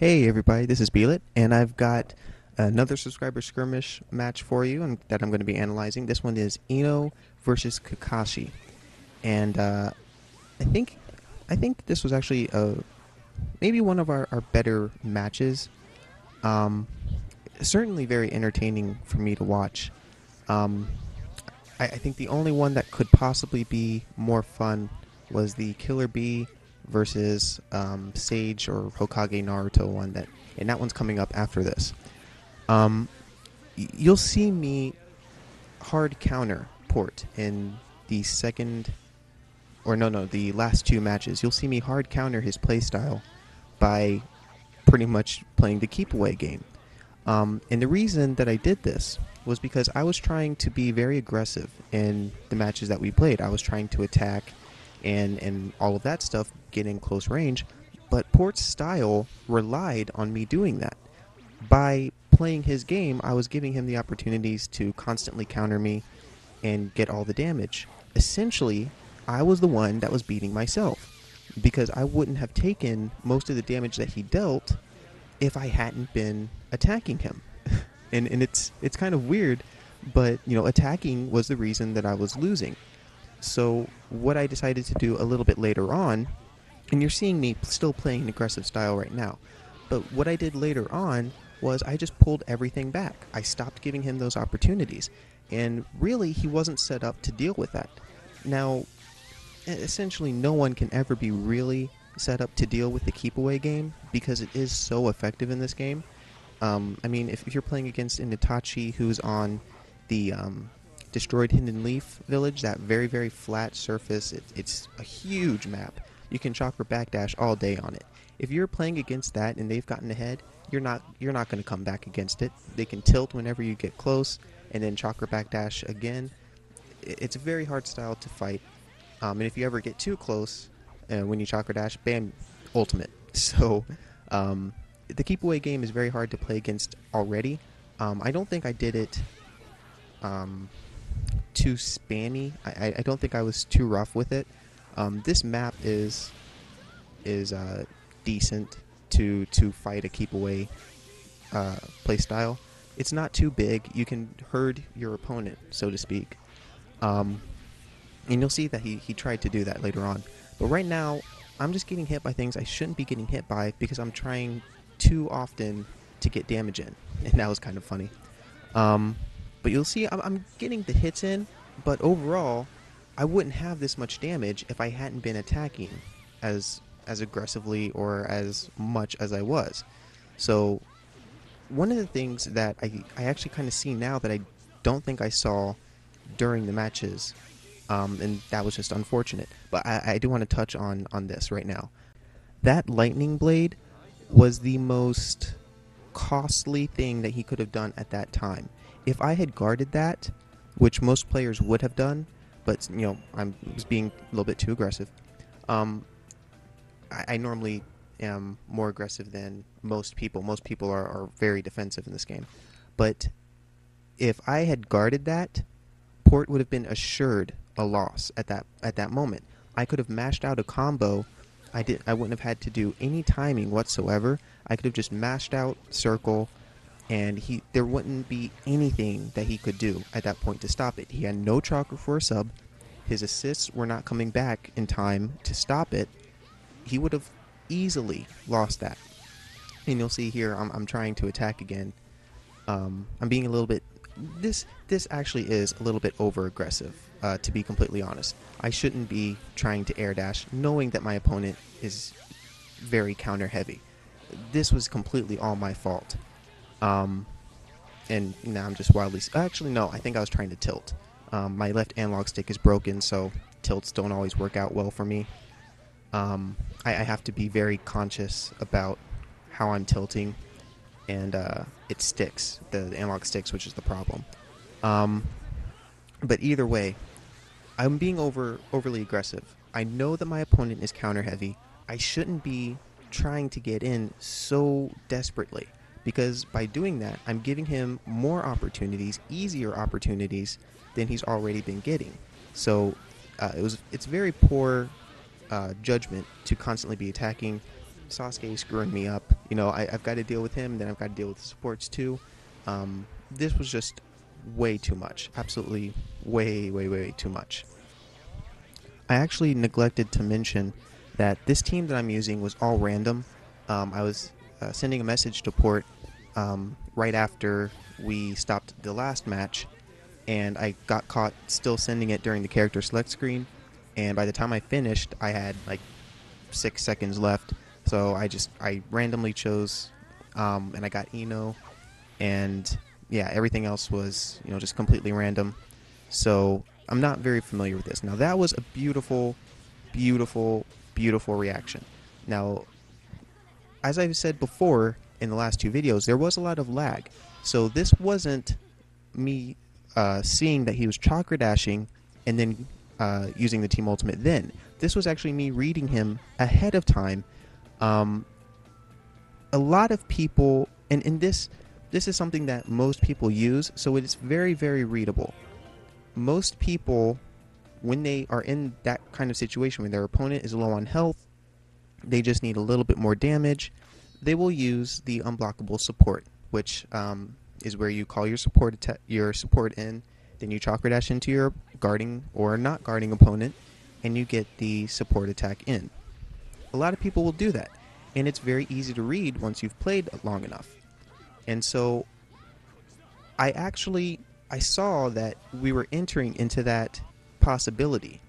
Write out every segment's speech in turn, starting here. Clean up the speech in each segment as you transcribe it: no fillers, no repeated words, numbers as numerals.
Hey everybody, this is Beelit, and I've got another subscriber skirmish match for you that I'm going to be analyzing. This one is Ino versus Kakashi, and I think I think this was actually maybe one of our better matches. Um, Certainly very entertaining for me to watch. Um, I think the only one that could possibly be more fun was the Killer Bee versus Sage or Hokage Naruto one and that one's coming up after this. Um, you'll see me hard counter port in the second, or no, the last two matches. You'll see me hard counter his playstyle by pretty much playing the keepaway game. And the reason that I did this was because I was trying to be very aggressive in the matches that we played. I was trying to attack and all of that stuff, get in close range, but Port's style relied on me doing that. By playing his game, I was giving him the opportunities to constantly counter me and get all the damage. Essentially, I was the one that was beating myself because I wouldn't have taken most of the damage that he dealt if I hadn't been attacking him. and it's kind of weird, but attacking was the reason that I was losing. So what I decided to do a little bit later on, and you're seeing me still playing an aggressive style right now, but what I did later on was I just pulled everything back. I stopped giving him those opportunities, and really he wasn't set up to deal with that. Now, essentially no one can ever be really set up to deal with the keep away game because it is so effective in this game. I mean, if you're playing against an Itachi who's on the destroyed Hidden Leaf village, that very, very flat surface, it's a huge map. You can chakra backdash all day on it. If you're playing against that and they've gotten ahead, you're not going to come back against it. They can tilt whenever you get close, and then chakra backdash again. It's a very hard style to fight. And if you ever get too close, when you chakra dash, bam, ultimate. So, the keep away game is very hard to play against already. I don't think I did it too spammy. I don't think I was too rough with it. This map is decent to fight a keep away play style. It's not too big. You can herd your opponent, so to speak. And you'll see that he tried to do that later on. But right now, I'm just getting hit by things I shouldn't be getting hit by because I'm trying too often to get damage in. And that was kind of funny. But you'll see I'm getting the hits in, but overall, I wouldn't have this much damage if I hadn't been attacking as aggressively or as much as I was. So one of the things that I actually kind of see now that I don't think I saw during the matches, and that was just unfortunate, but I do want to touch on this right now. That lightning blade was the most costly thing that he could have done at that time. If I had guarded that, which most players would have done, but I was being a little bit too aggressive. I normally am more aggressive than most people. Most people are very defensive in this game. But if I had guarded that, Port would have been assured a loss at that moment. I could have mashed out a combo. I wouldn't have had to do any timing whatsoever. I could have just mashed out circle, and there wouldn't be anything that he could do at that point to stop it. He had no chakra for a sub. His assists were not coming back in time to stop it. He would have easily lost that. And you'll see here, I'm trying to attack again. I'm being a little bit... This actually is a little bit over-aggressive, to be completely honest. I shouldn't be trying to air dash, knowing that my opponent is very counter-heavy. This was completely all my fault. And now I'm just wildly... Actually, no, I think I was trying to tilt. My left analog stick is broken, so tilts don't always work out well for me. I have to be very conscious about how I'm tilting, and it sticks. The analog sticks, which is the problem. But either way, I'm being overly aggressive. I know that my opponent is counter heavy. I shouldn't be trying to get in so desperately, because by doing that, I'm giving him more opportunities, easier opportunities than he's already been getting. So it's very poor judgment to constantly be attacking Sasuke screwing me up. You know, I've got to deal with him, then I've got to deal with the supports too. This was just way too much. Absolutely way too much. I actually neglected to mention that this team that I'm using was all random. I was sending a message to Port right after we stopped the last match, and I got caught still sending it during the character select screen, and by the time I finished, I had like 6 seconds left, so I randomly chose, and I got Ino, and yeah, everything else was, you know, just completely random. So I'm not very familiar with this. Now that was a beautiful reaction. Now, as I've said before in the last two videos, there was a lot of lag. So this wasn't me seeing that he was chakra dashing and then using the team ultimate then. This was actually me reading him ahead of time. A lot of people, and this is something that most people use, so it's very readable. Most people, when they are in that kind of situation, when their opponent is low on health, they just need a little bit more damage, they will use the unblockable support, which is where you call your support in, then you chakra dash into your guarding or not guarding opponent, and you get the support attack in. A lot of people will do that, and it's very easy to read once you've played long enough. And so I saw that we were entering into that possibility.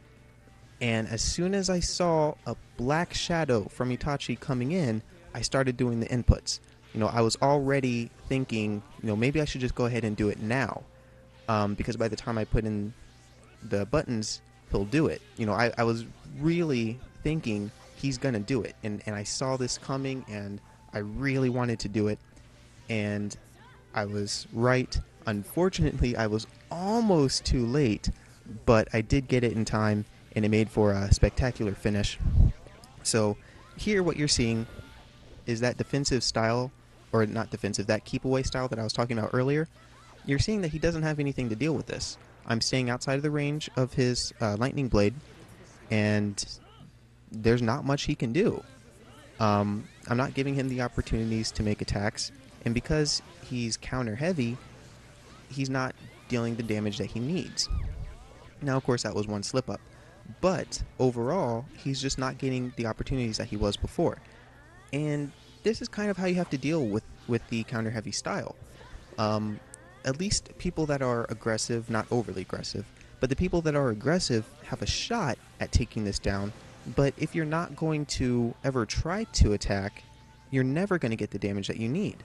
And as soon as I saw a black shadow from Itachi coming in, I started doing the inputs. You know, I was already thinking, you know, maybe I should just go ahead and do it now. Because by the time I put in the buttons, he'll do it. You know, I was really thinking he's going to do it. And I saw this coming, and I really wanted to do it. And I was right. Unfortunately, I was almost too late, but I did get it in time, and it made for a spectacular finish. So here what you're seeing is that defensive style, or not defensive, that keep away style that I was talking about earlier. You're seeing that he doesn't have anything to deal with this. I'm staying outside of the range of his lightning blade, and there's not much he can do. I'm not giving him the opportunities to make attacks, and because he's counter heavy, he's not dealing the damage that he needs. Now, of course, that was one slip up, but overall, he's just not getting the opportunities that he was before. And this is kind of how you have to deal with the counter heavy style. At least people that are aggressive, not overly aggressive, but the people that are aggressive have a shot at taking this down. But if you're not going to ever try to attack, you're never going to get the damage that you need.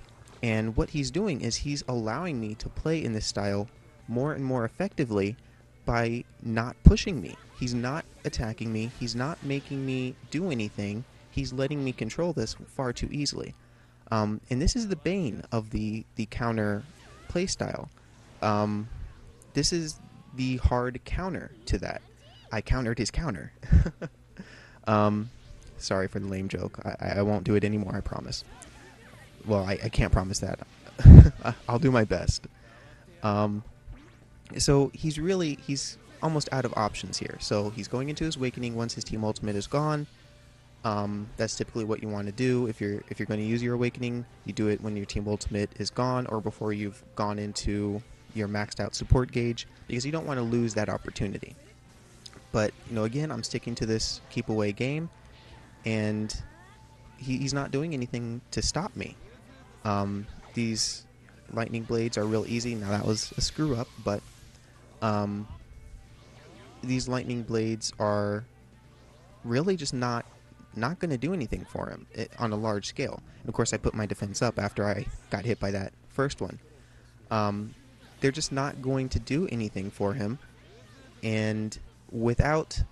And what he's doing is he's allowing me to play in this style more and more effectively by not pushing me. He's not attacking me. He's not making me do anything. He's letting me control this far too easily. And this is the bane of the counter play style. This is the hard counter to that. I countered his counter. Sorry for the lame joke. I won't do it anymore, I promise. Well, I can't promise that. I'll do my best. So he's almost out of options here. So he's going into his awakening once his team ultimate is gone. That's typically what you want to do. If you're going to use your awakening, you do it when your team ultimate is gone or before you've gone into your maxed out support gauge, because you don't want to lose that opportunity. But, you know, again, I'm sticking to this keep away game, and he's not doing anything to stop me. These lightning blades are real easy. Now that was a screw up, but these lightning blades are really just not going to do anything for him on a large scale. And of course, I put my defense up after I got hit by that first one. They're just not going to do anything for him, and without,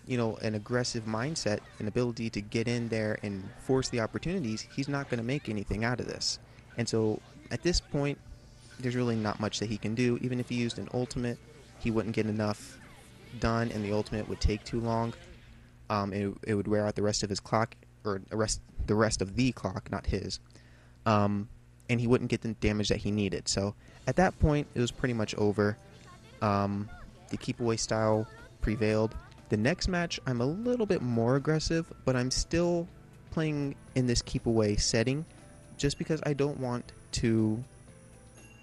you know, an aggressive mindset, an ability to get in there and force the opportunities, he's not going to make anything out of this. And so at this point, there's really not much that he can do. Even if he used an ultimate, he wouldn't get enough done, and the ultimate would take too long. It would wear out the rest of his clock, or the rest of the clock, not his. And he wouldn't get the damage that he needed. So at that point, it was pretty much over. The keep away style prevailed. The next match, I'm a little bit more aggressive, but I'm still playing in this keep away setting just because I don't want to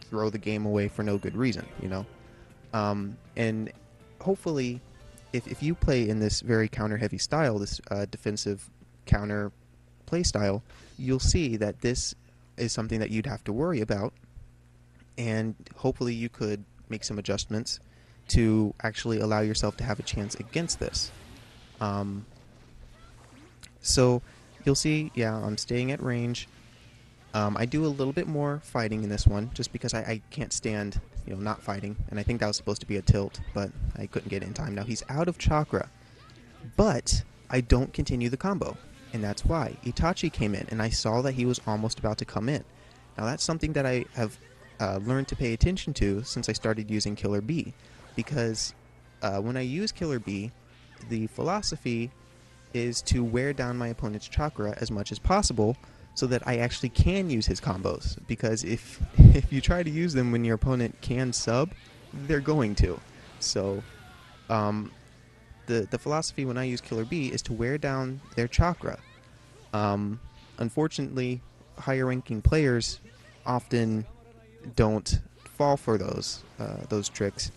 throw the game away for no good reason, you know? And hopefully, if you play in this very counter-heavy style, this defensive counter play style, you'll see that this is something that you'd have to worry about, and hopefully you could make some adjustments to actually allow yourself to have a chance against this. So you'll see, yeah, I'm staying at range. I do a little bit more fighting in this one, just because I can't stand, you know, not fighting, and I think that was supposed to be a tilt, but I couldn't get it in time. Now he's out of chakra, but I don't continue the combo, and that's why. Itachi came in, and I saw that he was almost about to come in. Now that's something that I have learned to pay attention to since I started using Killer B, because when I use Killer B, the philosophy is to wear down my opponent's chakra as much as possible so that I actually can use his combos, because if you try to use them when your opponent can sub, they're going to. So the philosophy when I use Killer B is to wear down their chakra. Unfortunately, higher ranking players often don't fall for those tricks,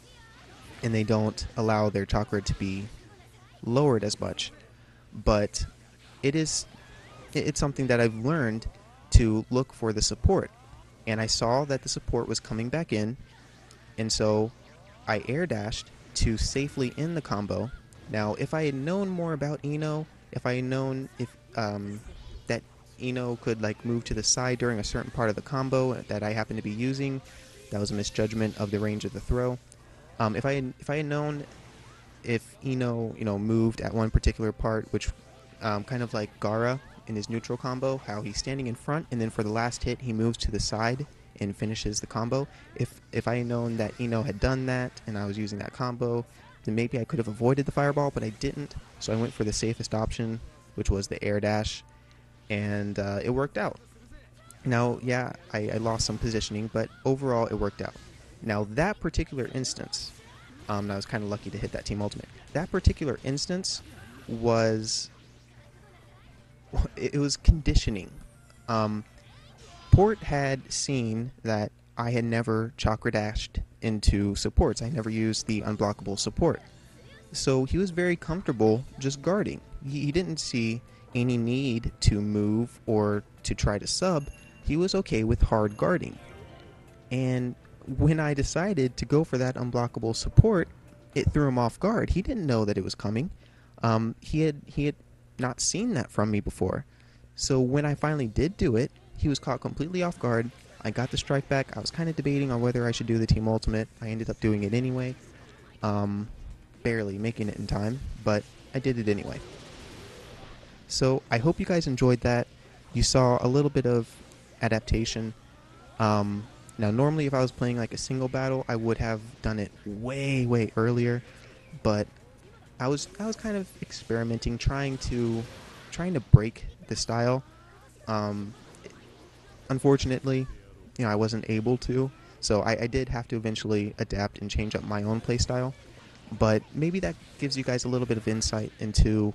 and they don't allow their chakra to be lowered as much. But it's something that I've learned to look for the support, and I saw that the support was coming back in, and so I air dashed to safely end the combo. Now, if I had known more about Ino, if I had known that Ino could like move to the side during a certain part of the combo that I happened to be using, that was a misjudgment of the range of the throw. If I had known if Ino, you know, moved at one particular part, which kind of like Gaara in his neutral combo, how he's standing in front and then for the last hit he moves to the side and finishes the combo. If I had known that Ino had done that and I was using that combo, then maybe I could have avoided the fireball, but I didn't. So I went for the safest option, which was the air dash, and it worked out. Now, yeah, I lost some positioning, but overall it worked out. Now, that particular instance, I was kind of lucky to hit that team ultimate. That particular instance was... it was conditioning. Port had seen that I had never chakra dashed into supports. I never used the unblockable support. So he was very comfortable just guarding. He didn't see any need to move or to try to sub. He was okay with hard guarding. And when I decided to go for that unblockable support, it threw him off guard. He didn't know that it was coming. He had not seen that from me before. So when I finally did do it, he was caught completely off guard. I got the strike back. I was kind of debating on whether I should do the team ultimate. I ended up doing it anyway. Barely making it in time, but I did it anyway. So I hope you guys enjoyed that. You saw a little bit of adaptation. Now normally if I was playing like a single battle, I would have done it way earlier, but I was kind of experimenting, trying to break the style. Unfortunately, you know, I wasn't able to, so I did have to eventually adapt and change up my own play style. But maybe that gives you guys a little bit of insight into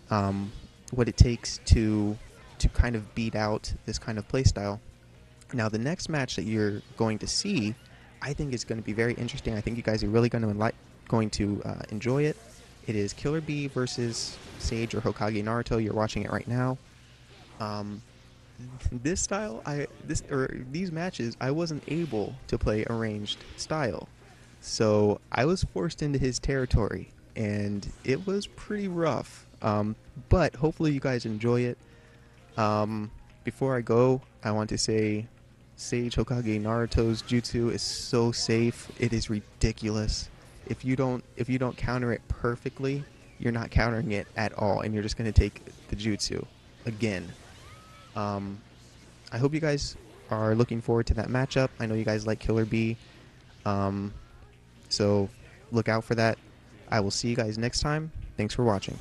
what it takes to kind of beat out this kind of play style. Now, the next match that you're going to see, I think is going to be very interesting. I think you guys are really going to enjoy it. It is Killer B versus Sage or Hokage Naruto. You're watching it right now. This style, these matches, I wasn't able to play a ranged style, so I was forced into his territory, and it was pretty rough. But hopefully you guys enjoy it. Before I go, I want to say Sage Hokage Naruto's jutsu is so safe. It is ridiculous. If you don't counter it perfectly, you're not countering it at all, and you're just going to take the jutsu again. I hope you guys are looking forward to that matchup. I know you guys like Killer B, so look out for that. I will see you guys next time. Thanks for watching.